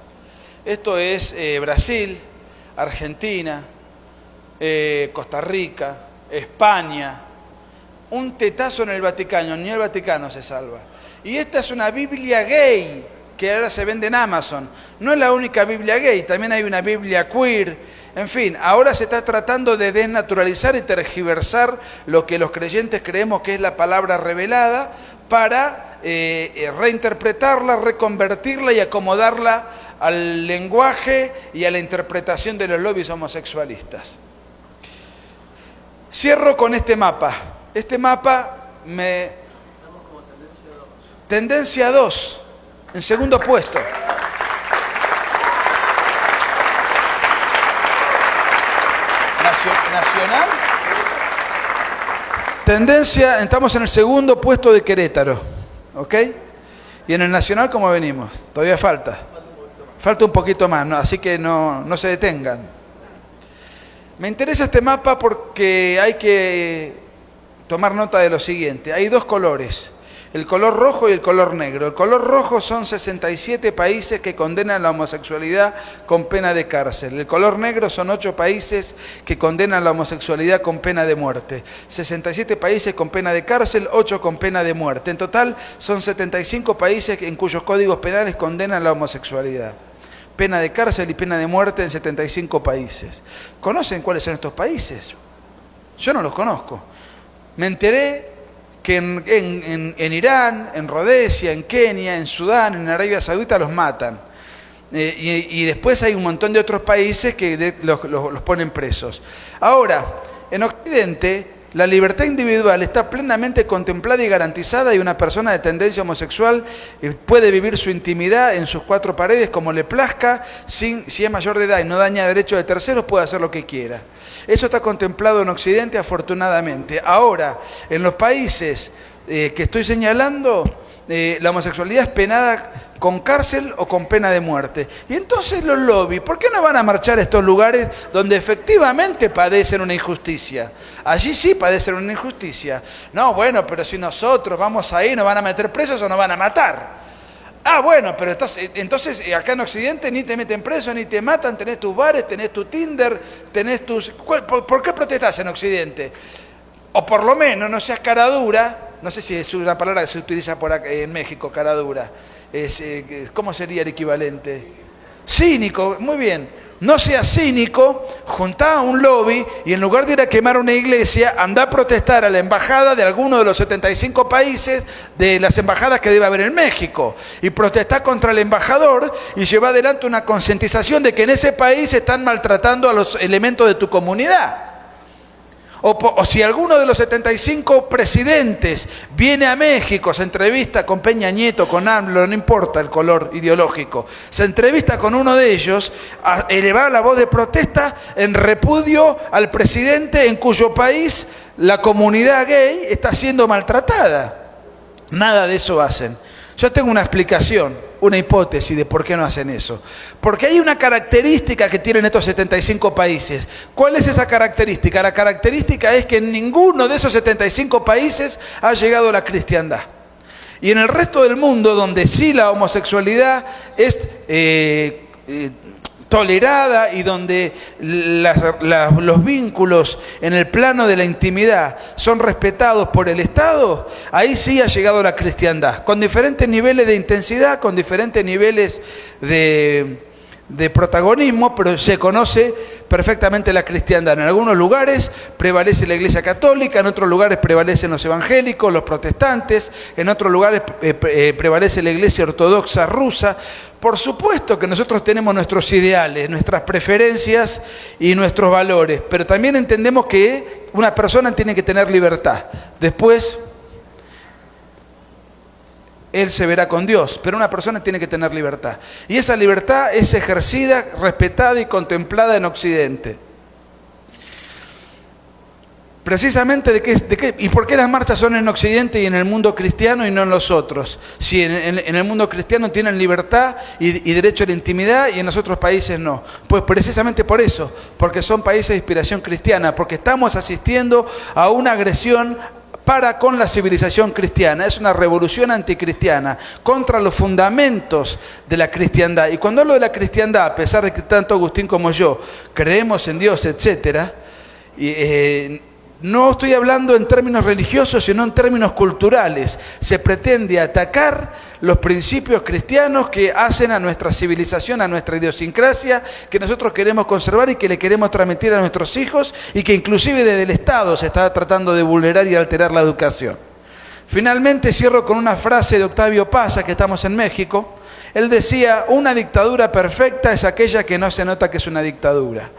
Esto es Brasil, Argentina, Costa Rica, España. Un tetazo en el Vaticano, ni el Vaticano se salva. Y esta es una Biblia gay que ahora se vende en Amazon. No es la única Biblia gay, también hay una Biblia queer. En fin, ahora se está tratando de desnaturalizar y tergiversar lo que los creyentes creemos que es la palabra revelada para reinterpretarla, reconvertirla y acomodarla al lenguaje y a la interpretación de los lobbies homosexualistas. Cierro con este mapa. Este mapa Tendencia 2, en segundo puesto. Nacional. Tendencia, estamos en el segundo puesto de Querétaro, ¿ok? Y en el nacional, ¿cómo venimos? Todavía falta un poquito más, ¿no? Así que no se detengan. Me interesa este mapa porque hay que tomar nota de lo siguiente. Hay dos colores, el color rojo y el color negro. El color rojo son 67 países que condenan la homosexualidad con pena de cárcel. El color negro son 8 países que condenan la homosexualidad con pena de muerte. 67 países con pena de cárcel, 8 con pena de muerte. En total son 75 países en cuyos códigos penales condenan la homosexualidad. Pena de cárcel y pena de muerte en 75 países. ¿Conocen cuáles son estos países? Yo no los conozco. Me enteré que en Irán, en Rodesia, en Kenia, en Sudán, en Arabia Saudita los matan. Y después hay un montón de otros países que los ponen presos. Ahora, en Occidente, La libertad individual está plenamente contemplada y garantizada y una persona de tendencia homosexual puede vivir su intimidad en sus cuatro paredes como le plazca, si es mayor de edad y no daña derechos de terceros, puede hacer lo que quiera. Eso está contemplado en Occidente, afortunadamente. Ahora, en los países que estoy señalando, la homosexualidad es penada con cárcel o con pena de muerte. Y entonces los lobbies, ¿por qué no van a marchar a estos lugares donde efectivamente padecen una injusticia? Allí sí padecen una injusticia. No, bueno, pero si nosotros vamos ahí, ¿nos van a meter presos o nos van a matar? Ah, bueno, pero entonces acá en Occidente ni te meten preso, ni te matan, tenés tus bares, tenés tu Tinder, tenés tus... ¿Por qué protestás en Occidente? O por lo menos no seas cara dura, no sé si es una palabra que se utiliza por acá, en México, cara dura. ¿Cómo sería el equivalente? Cínico, muy bien. No seas cínico, juntá a un lobby y en lugar de ir a quemar una iglesia, andá a protestar a la embajada de alguno de los 75 países de las embajadas que debe haber en México. Y protestá contra el embajador y lleva adelante una concientización de que en ese país están maltratando a los elementos de tu comunidad. O si alguno de los 75 presidentes viene a México, se entrevista con Peña Nieto, con AMLO, no importa el color ideológico, se entrevista con uno de ellos, a elevar la voz de protesta en repudio al presidente en cuyo país la comunidad gay está siendo maltratada. Nada de eso hacen. Yo tengo una explicación, una hipótesis de por qué no hacen eso. Porque hay una característica que tienen estos 75 países. ¿Cuál es esa característica? La característica es que en ninguno de esos 75 países ha llegado la cristiandad. Y en el resto del mundo, donde sí la homosexualidad es tolerada y donde los vínculos en el plano de la intimidad son respetados por el Estado, ahí sí ha llegado la cristiandad, con diferentes niveles de intensidad, con diferentes niveles de protagonismo, pero se conoce perfectamente la cristiandad. En algunos lugares prevalece la Iglesia Católica, en otros lugares prevalecen los evangélicos, los protestantes, en otros lugares prevalece la Iglesia Ortodoxa rusa. Por supuesto que nosotros tenemos nuestros ideales, nuestras preferencias y nuestros valores, pero también entendemos que una persona tiene que tener libertad. Después, él se verá con Dios, pero una persona tiene que tener libertad. Y esa libertad es ejercida, respetada y contemplada en Occidente. Precisamente ¿y por qué las marchas son en Occidente y en el mundo cristiano y no en los otros? Si en el mundo cristiano tienen libertad y derecho a la intimidad y en los otros países no. Pues precisamente por eso, porque son países de inspiración cristiana, porque estamos asistiendo a una agresión con la civilización cristiana. Es una revolución anticristiana contra los fundamentos de la cristiandad. Y cuando hablo de la cristiandad, a pesar de que tanto Agustín como yo creemos en Dios, etcétera, no estoy hablando en términos religiosos, sino en términos culturales. Se pretende atacar los principios cristianos que hacen a nuestra civilización, a nuestra idiosincrasia, que nosotros queremos conservar y que le queremos transmitir a nuestros hijos y que inclusive desde el Estado se está tratando de vulnerar y alterar la educación. Finalmente cierro con una frase de Octavio Paz, que estamos en México. Él decía: una dictadura perfecta es aquella que no se nota que es una dictadura.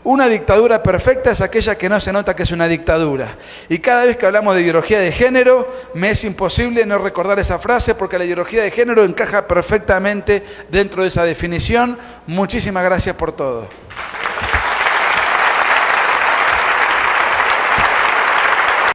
Una dictadura perfecta es aquella que no se nota que es una dictadura. Y cada vez que hablamos de ideología de género, me es imposible no recordar esa frase porque la ideología de género encaja perfectamente dentro de esa definición. Muchísimas gracias por todo.